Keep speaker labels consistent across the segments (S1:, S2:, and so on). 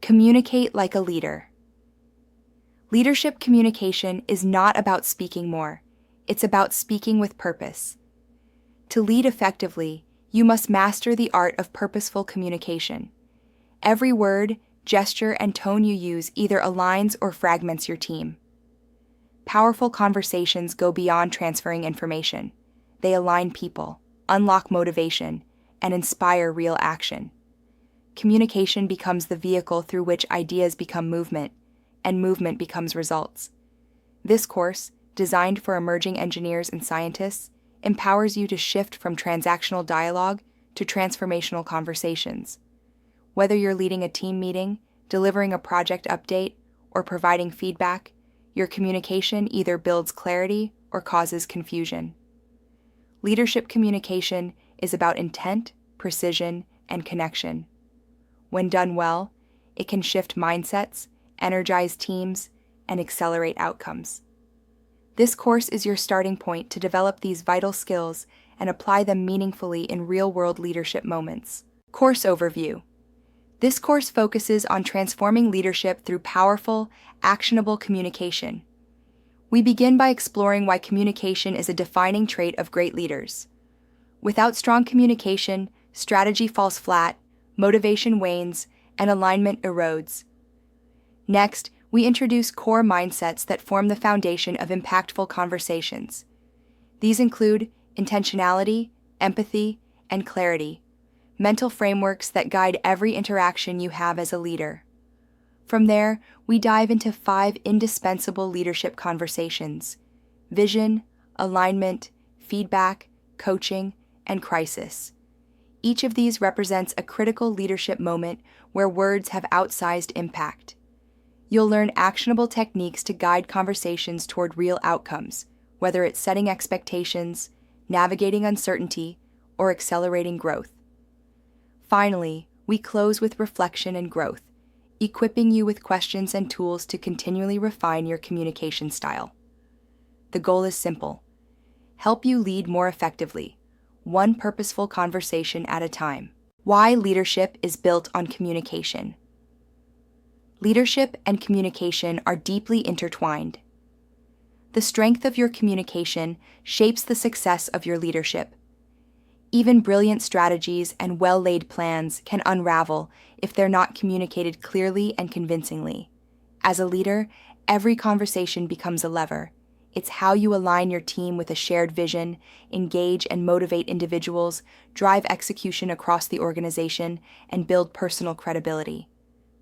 S1: Communicate like a leader. Leadership communication is not about speaking more. It's about speaking with purpose. To lead effectively, you must master the art of purposeful communication. Every word, gesture, and tone you use either aligns or fragments your team. Powerful conversations go beyond transferring information. They align people, unlock motivation, and inspire real action. Communication becomes the vehicle through which ideas become movement, and movement becomes results. This course, designed for emerging engineers and scientists, empowers you to shift from transactional dialogue to transformational conversations. Whether you're leading a team meeting, delivering a project update, or providing feedback, your communication either builds clarity or causes confusion. Leadership communication is about intent, precision, and connection. When done well, it can shift mindsets, energize teams, and accelerate outcomes. This course is your starting point to develop these vital skills and apply them meaningfully in real-world leadership moments. Course overview. This course focuses on transforming leadership through powerful, actionable communication. We begin by exploring why communication is a defining trait of great leaders. Without strong communication, strategy falls flat, motivation wanes, and alignment erodes. Next, we introduce core mindsets that form the foundation of impactful conversations. These include intentionality, empathy, and clarity, mental frameworks that guide every interaction you have as a leader. From there, we dive into 5 indispensable leadership conversations: vision, alignment, feedback, coaching, and crisis. Each of these represents a critical leadership moment where words have outsized impact. You'll learn actionable techniques to guide conversations toward real outcomes, whether it's setting expectations, navigating uncertainty, or accelerating growth. Finally, we close with reflection and growth, equipping you with questions and tools to continually refine your communication style. The goal is simple: help you lead more effectively, one purposeful conversation at a time. Why leadership is built on communication. Leadership and communication are deeply intertwined. The strength of your communication shapes the success of your leadership. Even brilliant strategies and well-laid plans can unravel if they're not communicated clearly and convincingly. As a leader, every conversation becomes a lever. It's how you align your team with a shared vision, engage and motivate individuals, drive execution across the organization, and build personal credibility.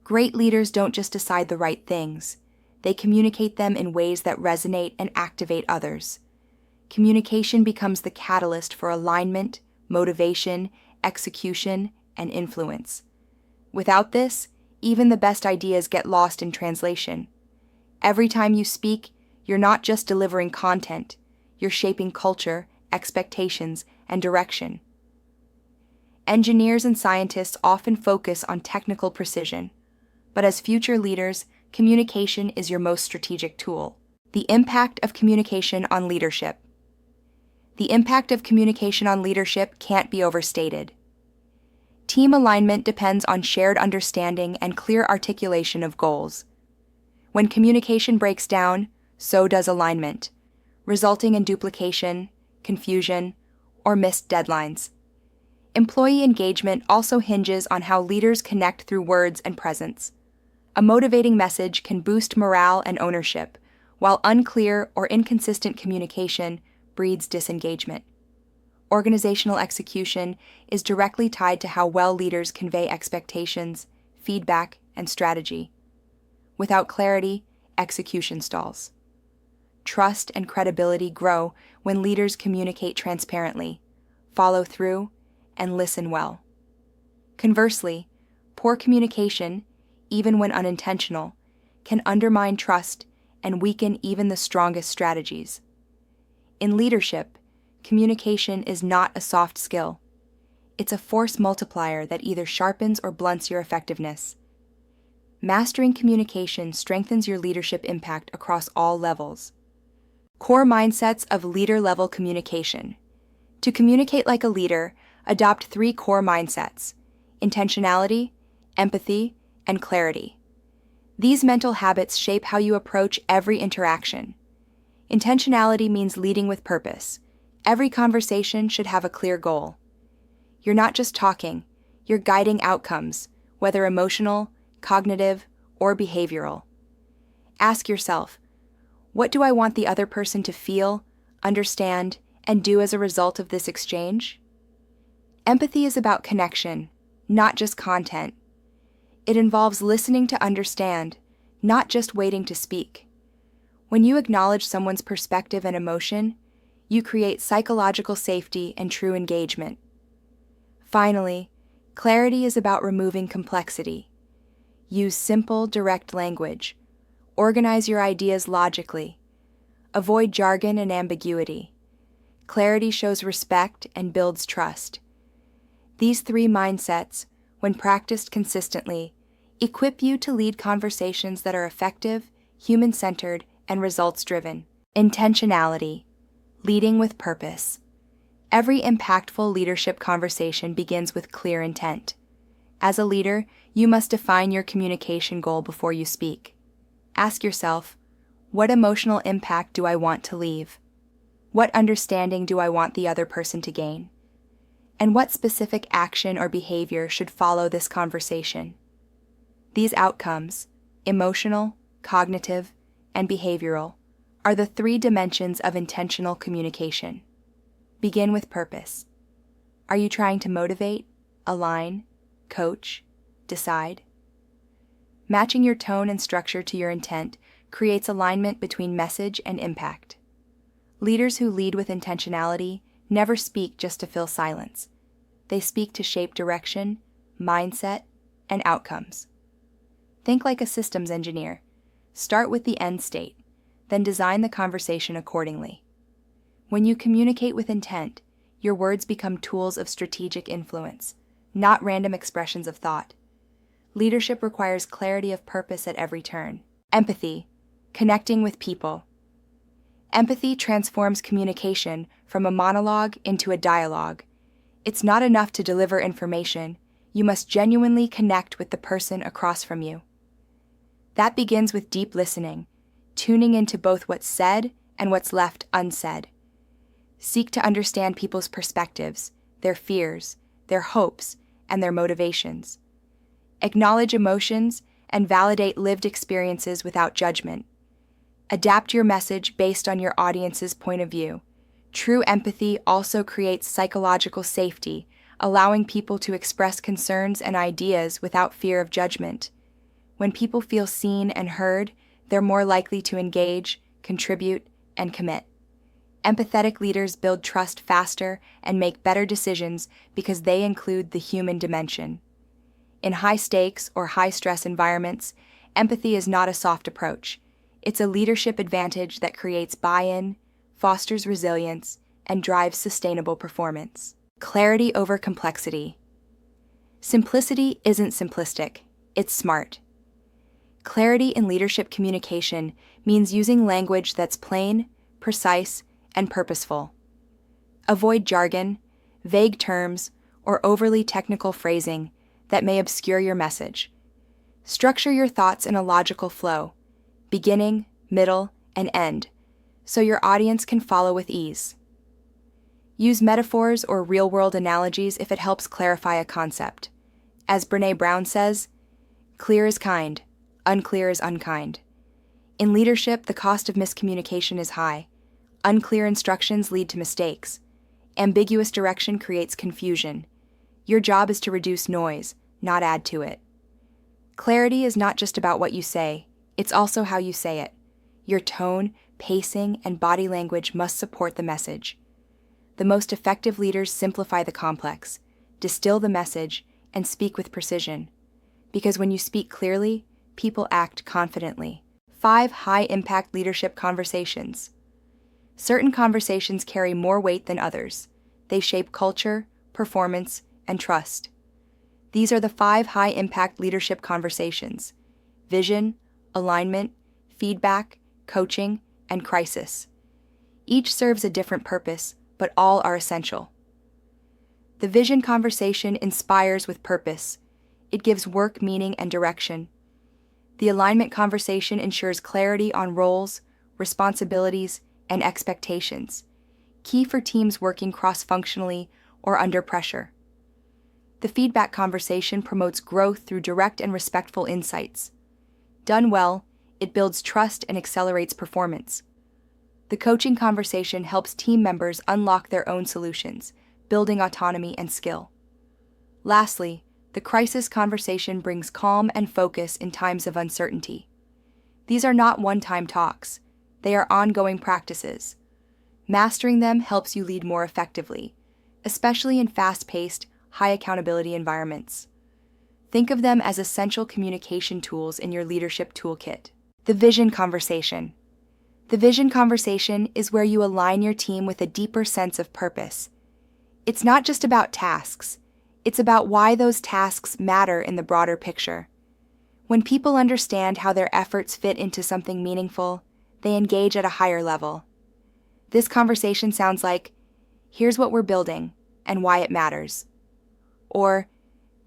S1: Great leaders don't just decide the right things. They communicate them in ways that resonate and activate others. Communication becomes the catalyst for alignment, motivation, execution, and influence. Without this, even the best ideas get lost in translation. Every time you speak, you're not just delivering content, you're shaping culture, expectations, and direction. Engineers and scientists often focus on technical precision, but as future leaders, communication is your most strategic tool. The impact of communication on leadership. The impact of communication on leadership can't be overstated. Team alignment depends on shared understanding and clear articulation of goals. When communication breaks down, so does alignment, resulting in duplication, confusion, or missed deadlines. Employee engagement also hinges on how leaders connect through words and presence. A motivating message can boost morale and ownership, while unclear or inconsistent communication breeds disengagement. Organizational execution is directly tied to how well leaders convey expectations, feedback, and strategy. Without clarity, execution stalls. Trust and credibility grow when leaders communicate transparently, follow through, and listen well. Conversely, poor communication, even when unintentional, can undermine trust and weaken even the strongest strategies. In leadership, communication is not a soft skill. It's a force multiplier that either sharpens or blunts your effectiveness. Mastering communication strengthens your leadership impact across all levels. Core mindsets of leader-level communication. To communicate like a leader, adopt 3 core mindsets: intentionality, empathy, and clarity. These mental habits shape how you approach every interaction. Intentionality means leading with purpose. Every conversation should have a clear goal. You're not just talking, you're guiding outcomes, whether emotional, cognitive, or behavioral. Ask yourself, what do I want the other person to feel, understand, and do as a result of this exchange? Empathy is about connection, not just content. It involves listening to understand, not just waiting to speak. When you acknowledge someone's perspective and emotion, you create psychological safety and true engagement. Finally, clarity is about removing complexity. Use simple, direct language. Organize your ideas logically. Avoid jargon and ambiguity. Clarity shows respect and builds trust. These three mindsets, when practiced consistently, equip you to lead conversations that are effective, human-centered, and results-driven. Intentionality. Leading with purpose. Every impactful leadership conversation begins with clear intent. As a leader, you must define your communication goal before you speak. Ask yourself, what emotional impact do I want to leave? What understanding do I want the other person to gain? And what specific action or behavior should follow this conversation? These outcomes, emotional, cognitive, and behavioral, are the three dimensions of intentional communication. Begin with purpose. Are you trying to motivate, align, coach, decide? Matching your tone and structure to your intent creates alignment between message and impact. Leaders who lead with intentionality never speak just to fill silence. They speak to shape direction, mindset, and outcomes. Think like a systems engineer. Start with the end state, then design the conversation accordingly. When you communicate with intent, your words become tools of strategic influence, not random expressions of thought. Leadership requires clarity of purpose at every turn. Empathy, connecting with people. Empathy transforms communication from a monologue into a dialogue. It's not enough to deliver information. You must genuinely connect with the person across from you. That begins with deep listening, tuning into both what's said and what's left unsaid. Seek to understand people's perspectives, their fears, their hopes, and their motivations. Acknowledge emotions and validate lived experiences without judgment. Adapt your message based on your audience's point of view. True empathy also creates psychological safety, allowing people to express concerns and ideas without fear of judgment. When people feel seen and heard, they're more likely to engage, contribute, and commit. Empathetic leaders build trust faster and make better decisions because they include the human dimension. In high-stakes or high-stress environments, empathy is not a soft approach. It's a leadership advantage that creates buy-in, fosters resilience, and drives sustainable performance. Clarity over complexity. Simplicity isn't simplistic, it's smart. Clarity in leadership communication means using language that's plain, precise, and purposeful. Avoid jargon, vague terms, or overly technical phrasing that may obscure your message. Structure your thoughts in a logical flow, beginning, middle, and end, so your audience can follow with ease. Use metaphors or real-world analogies if it helps clarify a concept. As Brené Brown says, clear is kind, unclear is unkind. In leadership, the cost of miscommunication is high. Unclear instructions lead to mistakes. Ambiguous direction creates confusion. Your job is to reduce noise, not add to it. Clarity is not just about what you say, it's also how you say it. Your tone, pacing, and body language must support the message. The most effective leaders simplify the complex, distill the message, and speak with precision. Because when you speak clearly, people act confidently. 5 high-impact leadership conversations. Certain conversations carry more weight than others. They shape culture, performance, and trust. These are the 5 high-impact leadership conversations: vision, alignment, feedback, coaching, and crisis. Each serves a different purpose, but all are essential. The vision conversation inspires with purpose. It gives work meaning and direction. The alignment conversation ensures clarity on roles, responsibilities, and expectations, key for teams working cross-functionally or under pressure. The feedback conversation promotes growth through direct and respectful insights. Done well, it builds trust and accelerates performance. The coaching conversation helps team members unlock their own solutions, building autonomy and skill. Lastly, the crisis conversation brings calm and focus in times of uncertainty. These are not one-time talks. They are ongoing practices. Mastering them helps you lead more effectively, especially in fast-paced, high-accountability environments. Think of them as essential communication tools in your leadership toolkit. The vision conversation. The vision conversation is where you align your team with a deeper sense of purpose. It's not just about tasks. It's about why those tasks matter in the broader picture. When people understand how their efforts fit into something meaningful, they engage at a higher level. This conversation sounds like, here's what we're building and why it matters. Or,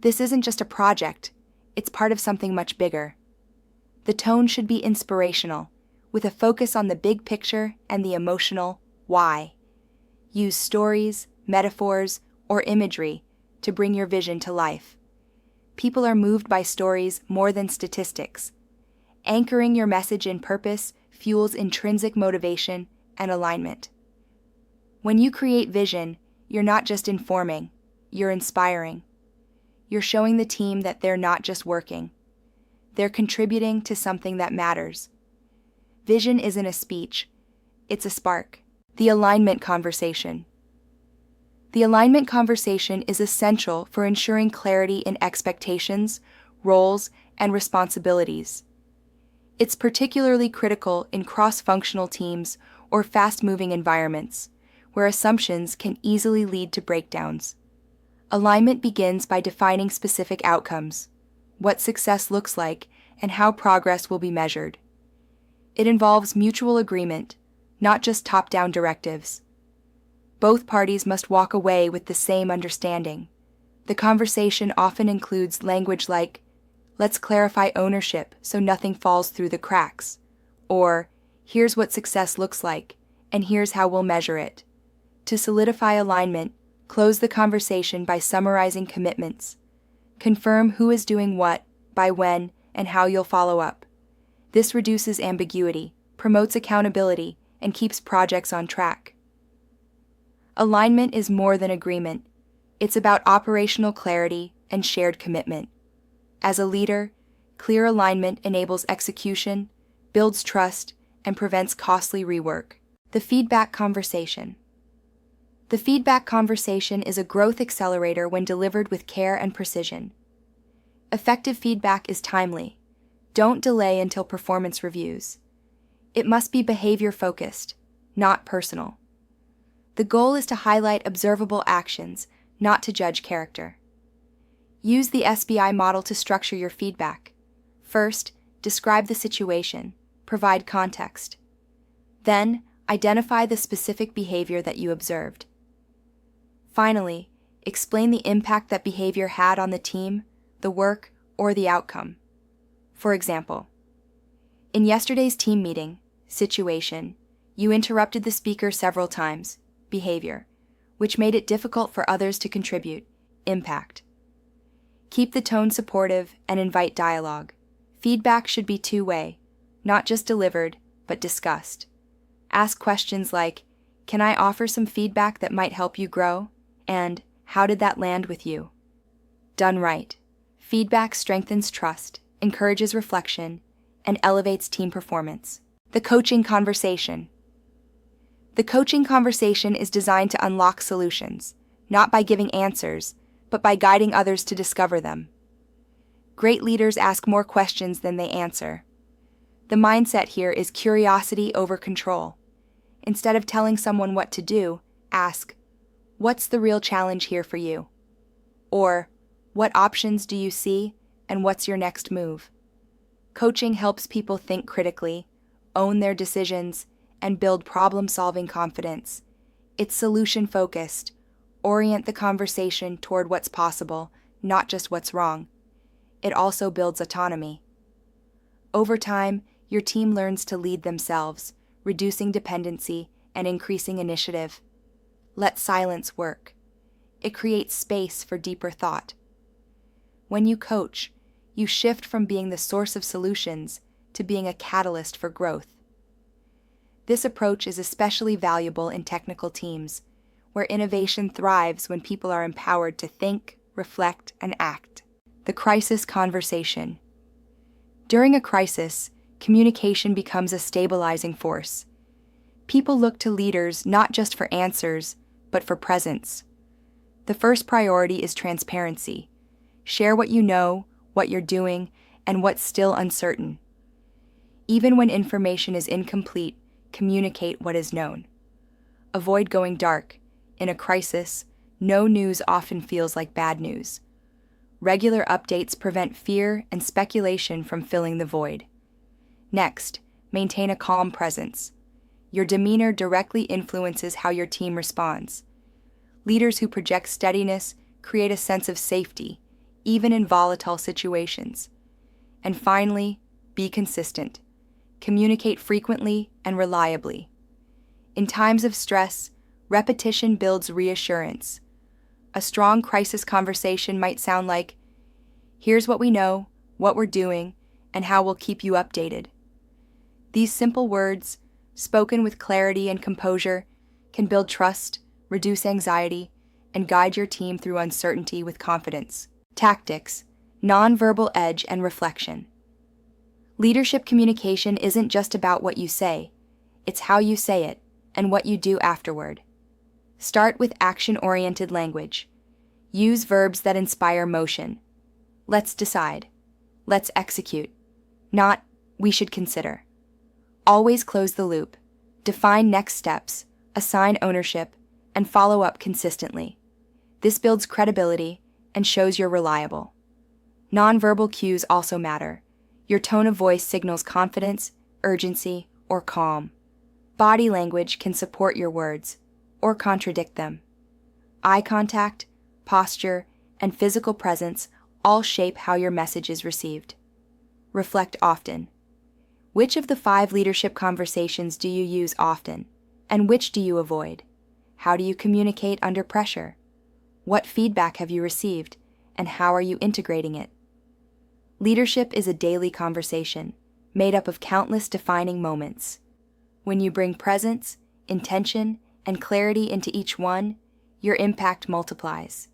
S1: this isn't just a project, it's part of something much bigger. The tone should be inspirational, with a focus on the big picture and the emotional why. Use stories, metaphors, or imagery to bring your vision to life. People are moved by stories more than statistics. Anchoring your message in purpose fuels intrinsic motivation and alignment. When you create vision, you're not just informing, you're inspiring. You're showing the team that they're not just working. They're contributing to something that matters. Vision isn't a speech, it's a spark. The alignment conversation. The alignment conversation is essential for ensuring clarity in expectations, roles, and responsibilities. It's particularly critical in cross-functional teams or fast-moving environments, where assumptions can easily lead to breakdowns. Alignment begins by defining specific outcomes, what success looks like, and how progress will be measured. It involves mutual agreement, not just top-down directives. Both parties must walk away with the same understanding. The conversation often includes language like, let's clarify ownership so nothing falls through the cracks, or here's what success looks like, and here's how we'll measure it. To solidify alignment, close the conversation by summarizing commitments. Confirm who is doing what, by when, and how you'll follow up. This reduces ambiguity, promotes accountability, and keeps projects on track. Alignment is more than agreement. It's about operational clarity and shared commitment. As a leader, clear alignment enables execution, builds trust, and prevents costly rework. The feedback conversation. The feedback conversation is a growth accelerator when delivered with care and precision. Effective feedback is timely. Don't delay until performance reviews. It must be behavior-focused, not personal. The goal is to highlight observable actions, not to judge character. Use the SBI model to structure your feedback. First, describe the situation, provide context. Then, identify the specific behavior that you observed. Finally, explain the impact that behavior had on the team, the work, or the outcome. For example, in yesterday's team meeting, situation, you interrupted the speaker several times, behavior, which made it difficult for others to contribute, impact. Keep the tone supportive and invite dialogue. Feedback should be two-way, not just delivered, but discussed. Ask questions like, can I offer some feedback that might help you grow? And how did that land with you? Done right. Feedback strengthens trust, encourages reflection, and elevates team performance. The coaching conversation. The coaching conversation is designed to unlock solutions, not by giving answers, but by guiding others to discover them. Great leaders ask more questions than they answer. The mindset here is curiosity over control. Instead of telling someone what to do, ask, what's the real challenge here for you? Or, what options do you see, and what's your next move? Coaching helps people think critically, own their decisions, and build problem-solving confidence. It's solution-focused. Orient the conversation toward what's possible, not just what's wrong. it also builds autonomy. Over time, your team learns to lead themselves, reducing dependency and increasing initiative. Let silence work. It creates space for deeper thought. When you coach, you shift from being the source of solutions to being a catalyst for growth. This approach is especially valuable in technical teams, where innovation thrives when people are empowered to think, reflect, and act. The crisis conversation. During a crisis, communication becomes a stabilizing force. People look to leaders not just for answers, but for presence. The first priority is transparency. Share what you know, what you're doing, and what's still uncertain. Even when information is incomplete, communicate what is known. Avoid going dark. In a crisis, no news often feels like bad news. Regular updates prevent fear and speculation from filling the void. Next, maintain a calm presence. Your demeanor directly influences how your team responds. Leaders who project steadiness create a sense of safety, even in volatile situations. And finally, be consistent. Communicate frequently and reliably. In times of stress, repetition builds reassurance. A strong crisis conversation might sound like, "Here's what we know, what we're doing, and how we'll keep you updated." These simple words, spoken with clarity and composure, can build trust, reduce anxiety, and guide your team through uncertainty with confidence. Tactics, nonverbal edge, and reflection. Leadership communication isn't just about what you say, it's how you say it and what you do afterward. Start with action-oriented language. Use verbs that inspire motion. Let's decide. Let's execute. Not, we should consider. Always close the loop. Define next steps, assign ownership, and follow up consistently. This builds credibility and shows you're reliable. Nonverbal cues also matter. Your tone of voice signals confidence, urgency, or calm. Body language can support your words or contradict them. Eye contact, posture, and physical presence all shape how your message is received. Reflect often. Which of the 5 leadership conversations do you use often, and which do you avoid? How do you communicate under pressure? What feedback have you received, and how are you integrating it? Leadership is a daily conversation, made up of countless defining moments. When you bring presence, intention, and clarity into each one, your impact multiplies.